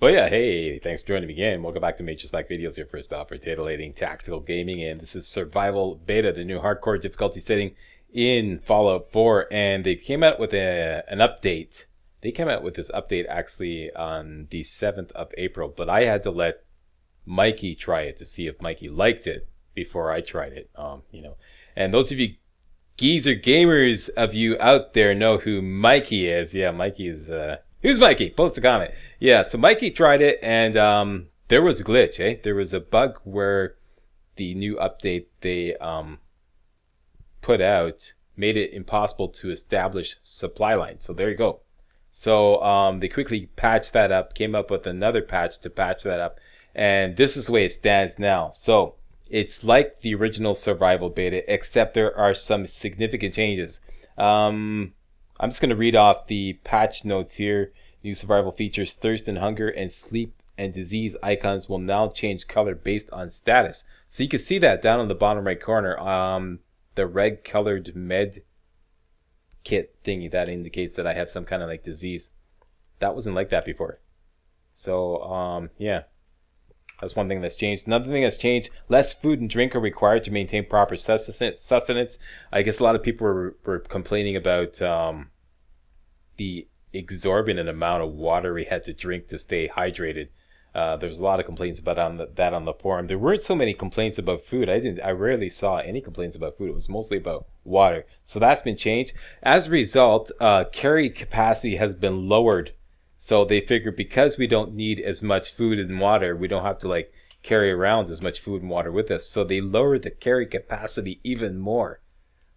But yeah, hey, thanks for joining me again. Welcome back to MajorSlackVideos, your first stop for titillating tactical gaming. And this is Survival Beta, the new hardcore difficulty setting in Fallout 4. And they came out with an update. They came out with this update actually on the 7th of April. But I had to let Mikey try it to see if Mikey liked it before I tried it. And those of you geezer gamers of you out there know who Mikey is. Yeah, Mikey is... Who's Mikey? Post a comment. Yeah, so Mikey tried it, and there was a glitch, eh? There was a bug where the new update they put out made it impossible to establish supply lines. So there you go. So they quickly patched that up, came up with another patch to patch that up, and this is the way it stands now. So it's like the original survival beta, except there are some significant changes. I'm just going to read off the patch notes here. New survival features: thirst and hunger and sleep and disease icons will now change color based on status. So you can see that down in the bottom right corner. The red colored med kit thingy that indicates that I have some kind of like disease. That wasn't like that before. So yeah, that's one thing that's changed. Another thing that's changed: less food and drink are required to maintain proper sustenance. I guess a lot of people were complaining about the exorbitant amount of water we had to drink to stay hydrated. There's a lot of complaints about that on the forum. There weren't so many complaints about food. I rarely saw any complaints about food. It was mostly about water. So that's been changed. As a result, carry capacity has been lowered. So they figured because we don't need as much food and water, we don't have to like carry around as much food and water with us. So they lowered the carry capacity even more.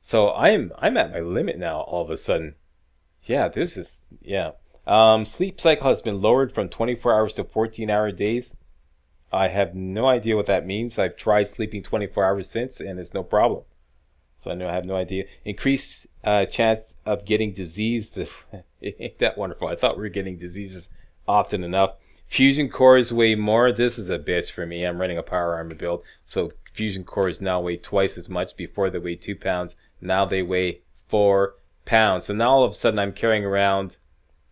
So I'm at my limit now all of a sudden. Yeah, this is, yeah. Sleep cycle has been lowered from 24 hours to 14-hour days. I have no idea what that means. I've tried sleeping 24 hours since, and it's no problem. So I have no idea. Increased chance of getting disease. Ain't that wonderful? I thought we were getting diseases often enough. Fusion cores weigh more. This is a bitch for me. I'm running a power armor build. So fusion cores now weigh twice as much. Before they weighed 2 pounds. Now they weigh 4 pounds. So now all of a sudden I'm carrying around,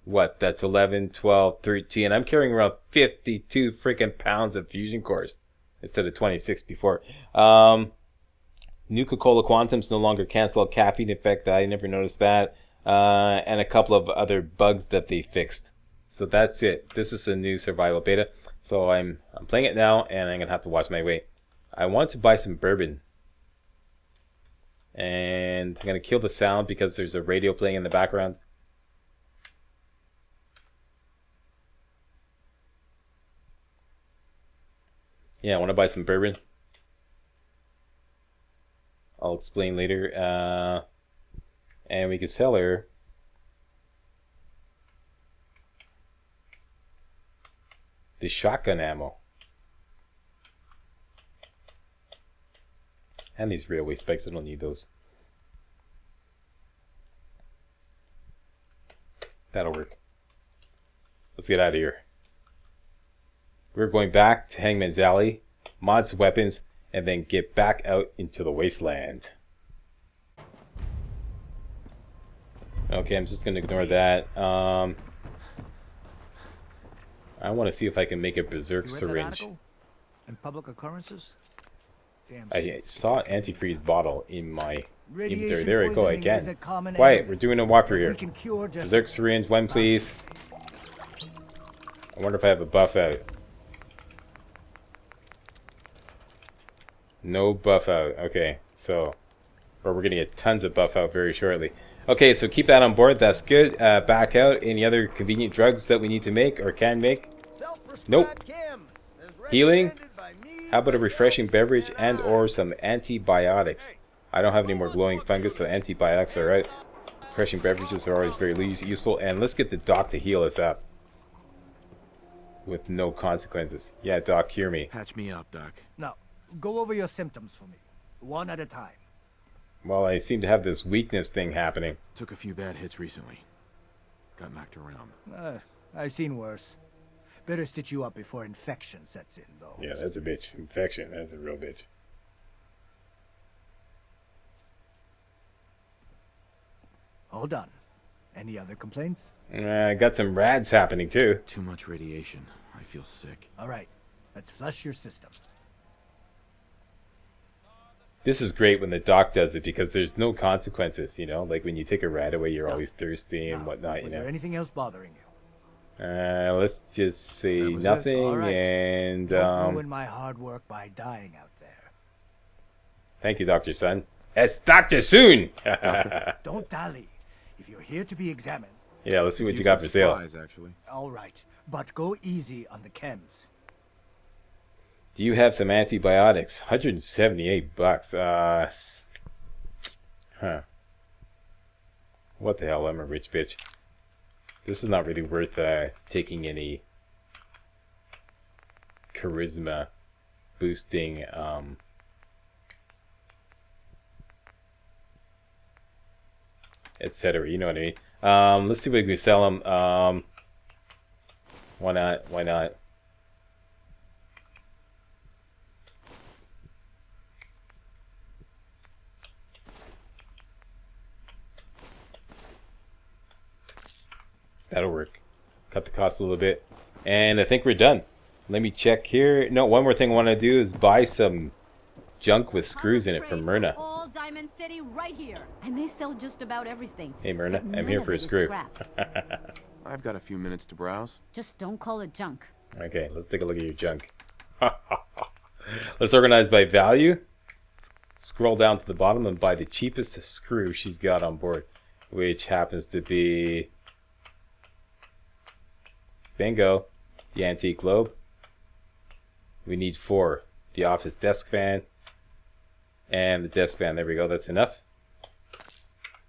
what? That's 11, 12, 13. I'm carrying around 52 freaking pounds of fusion cores instead of 26 before. Nuka-Cola Quantums no longer cancel out caffeine effect. I never noticed that. And a couple of other bugs that they fixed. So that's it. This is a new survival beta. So I'm playing it now, and I'm gonna have to watch my weight. I want to buy some bourbon, and I'm gonna kill the sound because there's a radio playing in the background. Yeah, I want to buy some bourbon. I'll explain later. And we can sell her the shotgun ammo. And these railway spikes, I don't need those. That'll work. Let's get out of here. We're going back to Hangman's Alley, mod some weapons, and then get back out into the wasteland. Okay, I'm just going to ignore that. I want to see if I can make a berserk syringe. And public occurrences? I saw an antifreeze bottle in my inventory. There we go again. Quiet, we're doing a walkthrough here. Berserk syringe, one please. I wonder if I have a buff out. No buff out. Okay, so... Or we're going to get tons of buff out very shortly. Okay, so keep that on board. That's good. Back out. Any other convenient drugs that we need to make or can make? Nope. Healing? How about a refreshing beverage and or some antibiotics? I don't have any more glowing fungus, so antibiotics are right. Refreshing beverages are always very useful. And let's get the doc to heal us up with no consequences. Yeah, doc, hear me. Patch me up, Doc. Now, go over your symptoms for me, one at a time. Well, I seem to have this weakness thing happening. Took a few bad hits recently. Got knocked around. I've seen worse. Better stitch you up before infection sets in, though. Yeah, that's a bitch. Infection, that's a real bitch. All done. Any other complaints? I got some rads happening too. Too much radiation. I feel sick. All right, let's flush your system. This is great when the doc does it because there's no consequences, you know? Like when you take a rat away, you're always thirsty and Now, whatnot, you was know? there anything else bothering you? Let's just say That was it? nothing All right. and, Don't ruin my hard work by dying out there. thank you, Dr. Sun. It's Dr. Soon! Don't dally. If you're here to be examined, Yeah, let's see what Use you got some for sale. supplies, actually. all right. But go easy on the chems. Do you have some antibiotics? $178. Huh. What the hell? I'm a rich bitch. This is not really worth taking any charisma boosting etc. You know what I mean? Let's see if we can sell them. Why not? Why not? That'll work. Cut the cost a little bit. And I think we're done. Let me check here. No, one more thing I want to do is buy some junk with screws in it from Myrna. All Diamond City right here. I may sell just about everything. Hey Myrna, but I'm none here of for a it is screw. scrap. I've got a few minutes to browse. Just don't call it junk. Okay, let's take a look at your junk. Let's organize by value. Scroll down to the bottom and buy the cheapest screw she's got on board, which happens to be... Bingo. The antique globe. We need 4. The office desk fan. And the desk fan. There we go. That's enough.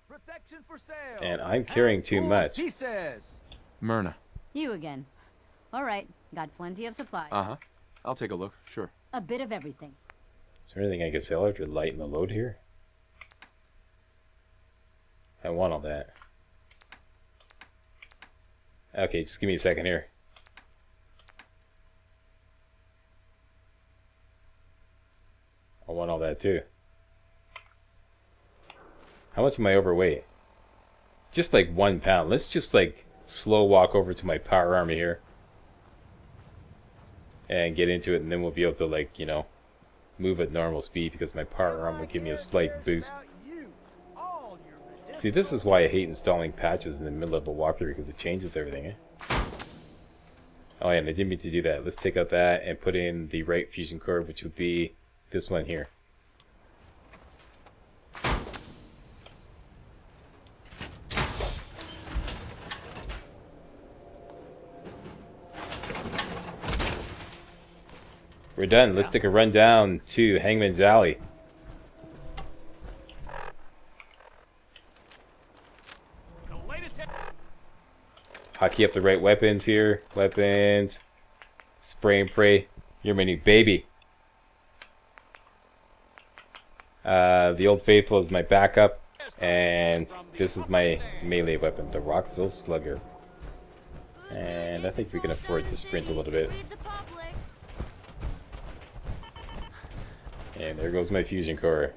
Protection for sale. And I'm carrying too much. Pieces. Myrna. You again. All right, got plenty of supplies. Uh-huh. I'll take a look, sure. A bit of everything. Is there anything I can sell to lighten the load here? I want all that. Okay, just give me a second here. I want all that too. How much am I overweight? Just like 1 pound. Let's just like slow walk over to my power armor here. And get into it, and then we'll be able to, like, you know, move at normal speed because my power armor will give me a slight boost. See, this is why I hate installing patches in the middle of a walkthrough because it changes everything, eh? Oh yeah, and I didn't mean to do that. Let's take out that and put in the right fusion core, which would be this one here. We're done. Let's take a run down to Hangman's Alley. Hockey up the right weapons here. Weapons. Spray and pray. You're my new baby. The Old Faithful is my backup. And this is my melee weapon, the Rockville Slugger. And I think we can afford to sprint a little bit. And there goes my fusion core.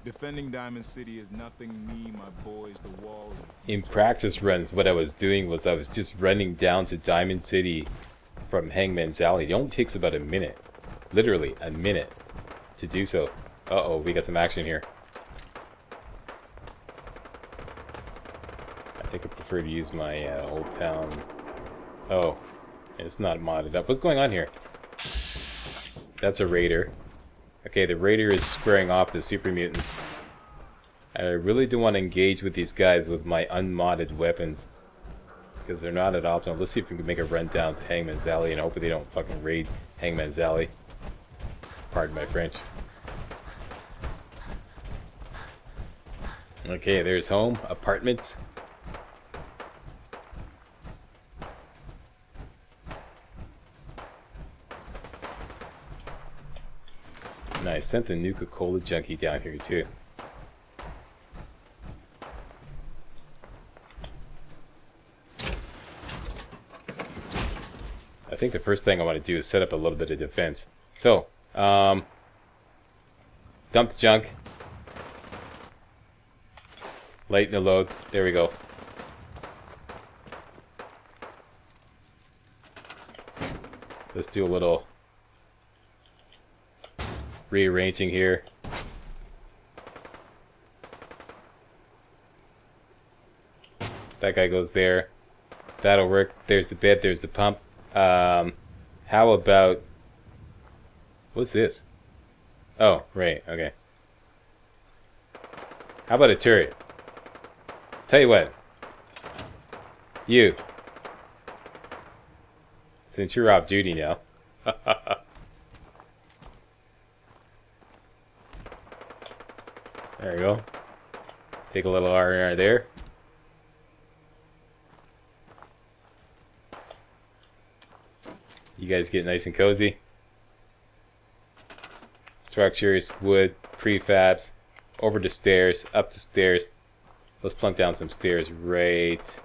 Defending Diamond City is nothing me, my boys, the wall. In practice runs, what I was doing was I was just running down to Diamond City from Hangman's Alley. It only takes about a minute. Literally a minute to do so. Uh-oh, we got some action here. I think I prefer to use my Old Town. Oh, it's not modded up. What's going on here? That's a raider. Okay, the raider is squaring off the super mutants. I really do want to engage with these guys with my unmodded weapons, because they're not at optimal. Let's see if we can make a run down to Hangman's Alley and hopefully they don't fucking raid Hangman's Alley. Pardon my French. Okay, there's home, apartments. Nice, sent the Nuka-Cola junkie down here too. I think the first thing I want to do is set up a little bit of defense. So, dump the junk. Lighten the load. There we go. Let's do a little rearranging here. That guy goes there. That'll work. There's the bed. There's the pump. How about... What's this? Oh, right. Okay. How about a turret? Tell you what. You. Since you're off duty now. There we go. Take a little R&R there. You guys get nice and cozy. Structures, wood, prefabs, over the stairs, up the stairs. Let's plunk down some stairs right.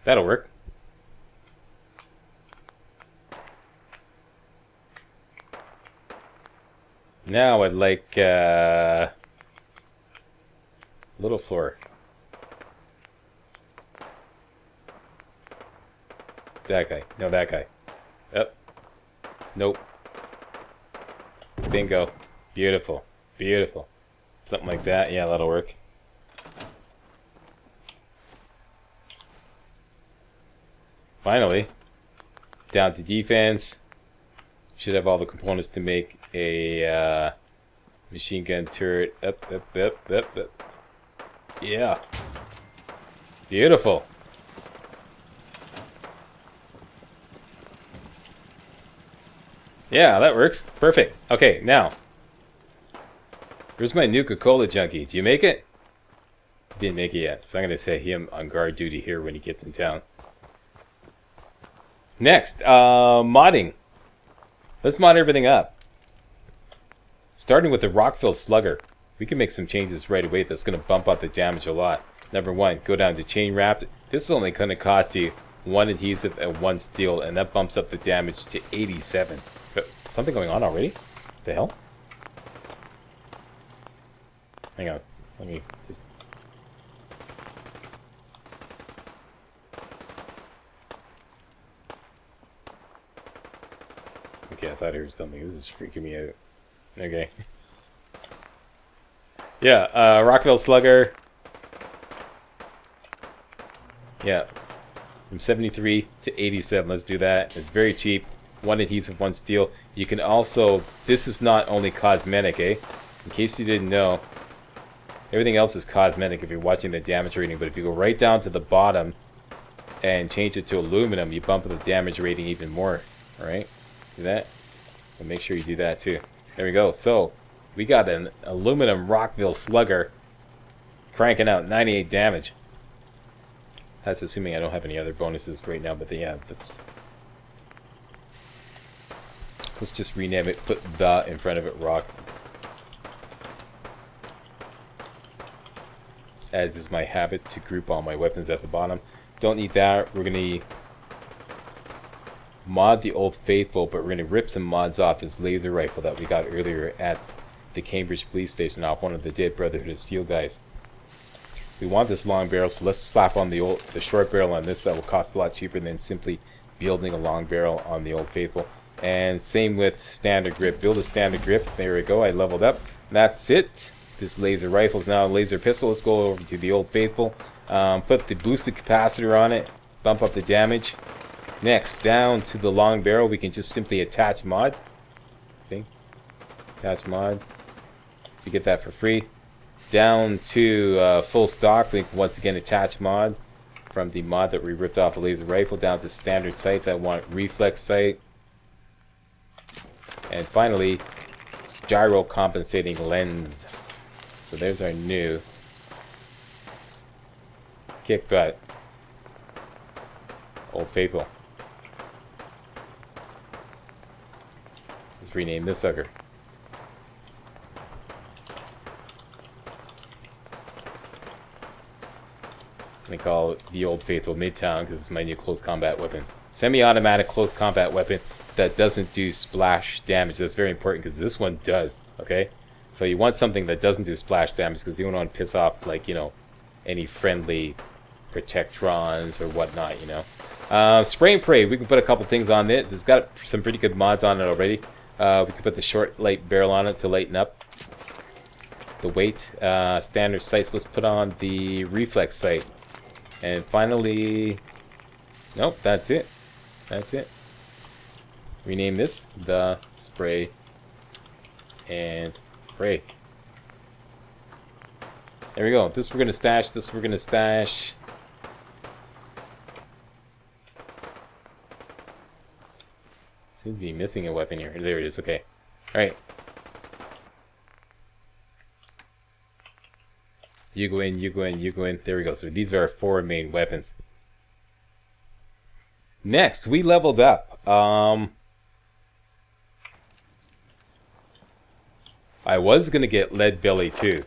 That'll work. Now I'd like little floor. That guy. No, that guy. Yep. Nope. Bingo. Beautiful. Beautiful. Something like that. Yeah, that'll work. Finally. Down to defense. Should have all the components to make a machine gun turret. Up. Yeah. Beautiful. Yeah, that works. Perfect. Okay, now. Where's my Nuka-Cola junkie? Do you make it? Didn't make it yet. So I'm going to set him on guard duty here when he gets in town. Next, modding. Let's mod everything up. Starting with the Rockville Slugger. We can make some changes right away that's going to bump up the damage a lot. Number one, go down to chain wrapped. This is only going to cost you 1 adhesive and 1 steel, and that bumps up the damage to 87. But something going on already? What the hell? Hang on. Let me just... Okay, I thought I heard something. This is freaking me out. Okay. Yeah, Rockville Slugger. Yeah. From 73 to 87. Let's do that. It's very cheap. 1 adhesive, 1 steel. You can also... This is not only cosmetic, eh? In case you didn't know. Everything else is cosmetic if you're watching the damage rating. But if you go right down to the bottom and change it to aluminum, you bump the damage rating even more. Alright? See that? So make sure you do that too. There we go. So, we got an aluminum Rockville Slugger cranking out 98 damage. That's assuming I don't have any other bonuses right now, but yeah, that's... Let's just rename it, put the in front of it, rock. As is my habit to group all my weapons at the bottom. Don't need that. We're going to mod the Old Faithful, but we're going to rip some mods off this laser rifle that we got earlier at the Cambridge police station off one of the Dead Brotherhood of Steel guys. We want this long barrel, so let's slap on the short barrel on this. That will cost a lot cheaper than simply building a long barrel on the Old Faithful. And same with standard grip. Build a standard grip. There we go. I leveled up. That's it. This laser rifle is now a laser pistol. Let's go over to the Old Faithful. Put the boosted capacitor on it. Bump up the damage. Next, down to the long barrel, we can just simply attach mod. See? Attach mod. You get that for free. Down to full stock, we can once again attach mod. From the mod that we ripped off the laser rifle down to standard sights, I want reflex sight. And finally, gyro compensating lens. So there's our new kick butt Old Faithful. Let's rename this sucker. I call it the Old Faithful Midtown because it's my new close combat weapon. Semi-automatic close combat weapon that doesn't do splash damage. That's very important because this one does, okay? So you want something that doesn't do splash damage because you don't want to piss off, like, you know, any friendly protectrons or whatnot, you know. Spray and pray, we can put a couple things on it. It's got some pretty good mods on it already. We can put the short light barrel on it to lighten up the weight. Standard sights, let's put on the reflex sight. And finally, nope, that's it. That's it. Rename this the spray and pray. There we go. This we're gonna stash. This we're gonna stash. Seems to be missing a weapon here. There it is. Okay. All right. You go in. You go in. You go in. There we go. So these are our 4 main weapons. Next, we leveled up. I was gonna get Lead Belly too,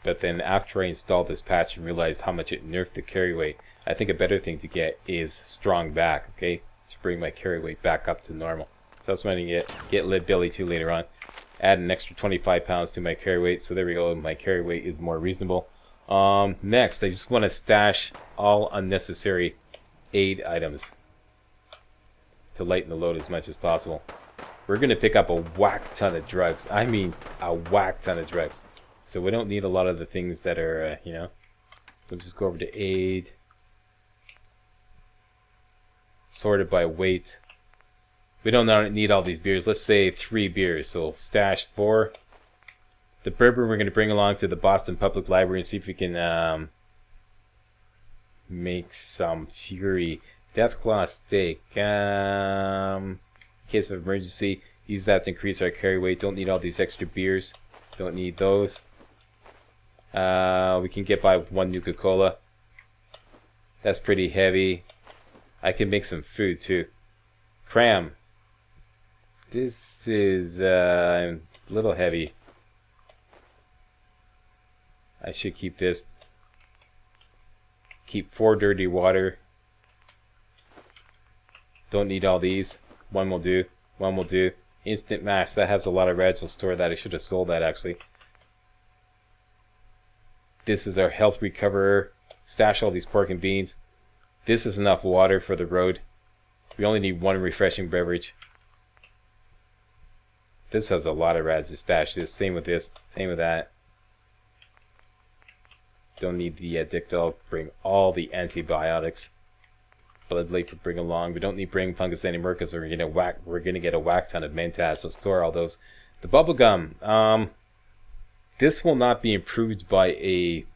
but then after I installed this patch and realized how much it nerfed the carry weight, I think a better thing to get is Strong Back, okay, to bring my carry weight back up to normal. So that's what I'm gonna get Lead Belly 2 later on. Add an extra 25 pounds to my carry weight, so there we go. My carry weight is more reasonable. Next, I just want to stash all unnecessary aid items to lighten the load as much as possible. We're going to pick up a whack ton of drugs. I mean, a whack ton of drugs. So we don't need a lot of the things that are, you know. We'll just go over to aid. Sorted by weight. We don't need all these beers. Let's say 3 beers. So stash 4. The bourbon we're going to bring along to the Boston Public Library and see if we can make some Fury. Deathclaw steak. Case of emergency, use that to increase our carry weight. Don't need all these extra beers. Don't need those. We can get by with 1 Nuka-Cola. That's pretty heavy. I can make some food too. Cram. This is a little heavy. I should keep this. Keep 4 dirty water. Don't need all these. 1 will do. 1 will do. Instant mash. That has a lot of reds. We'll store that. I should have sold that actually. This is our health recoverer. Stash all these pork and beans. This is enough water for the road. We only need 1 refreshing beverage. This has a lot of reds to stash this. Same with this. Same with that. Don't need the Dictol. Bring all the antibiotics. Blood Lake to bring along. We don't need brain fungus anymore because we're gonna get a whack ton of Mentas, so store all those. The bubblegum. This will not be improved by a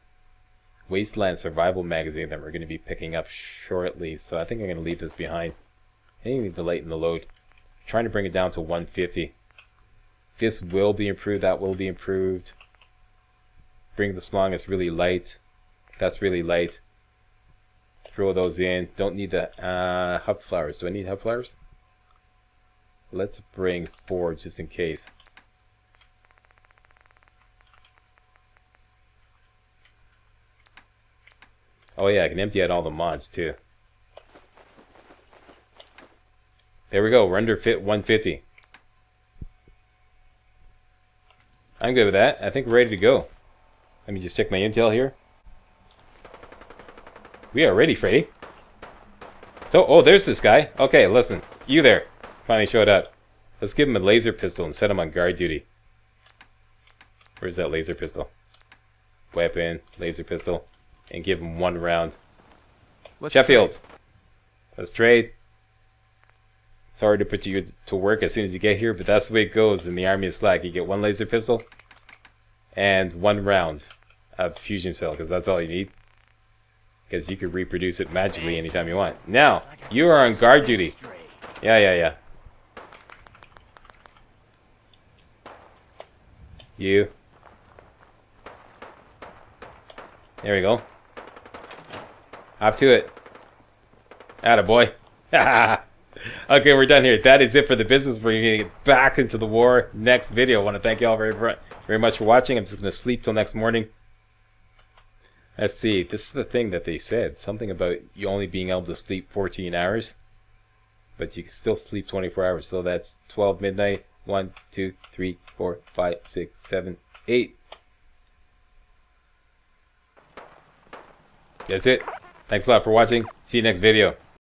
Wasteland Survival magazine that we're going to be picking up shortly, so I think I'm going to leave this behind. I need to lighten the load. I'm trying to bring it down to 150. This will be improved. That will be improved. Bring the slong is really light. That's really light. Throw those in. Don't need the hub flowers. Do I need hub flowers? Let's bring 4 just in case. Oh yeah, I can empty out all the mods too. There we go. We're under 150. I'm good with that. I think we're ready to go. Let me just check my intel here. We are ready, Freddy. So, oh, there's this guy. Okay, listen. You there. Finally showed up. Let's give him a laser pistol and set him on guard duty. Where's that laser pistol? Weapon, laser pistol. And give him 1 round. Sheffield. Let's trade. Sorry to put you to work as soon as you get here, but that's the way it goes in the Army of Slack. You get 1 laser pistol and 1 round of fusion cell, because that's all you need. Because you can reproduce it magically anytime you want. Now, you are on guard duty. Yeah. You. There we go. Up to it. Attaboy. Okay, we're done here. That is it for the business. We're going to get back into the war next video. I want to thank you all very much for watching. I'm just going to sleep till next morning. Let's see. This is the thing that they said. Something about you only being able to sleep 14 hours. But you can still sleep 24 hours. So that's 12 midnight. 1, 2, 3, 4, 5, 6, 7, 8. That's it. Thanks a lot for watching. See you next video.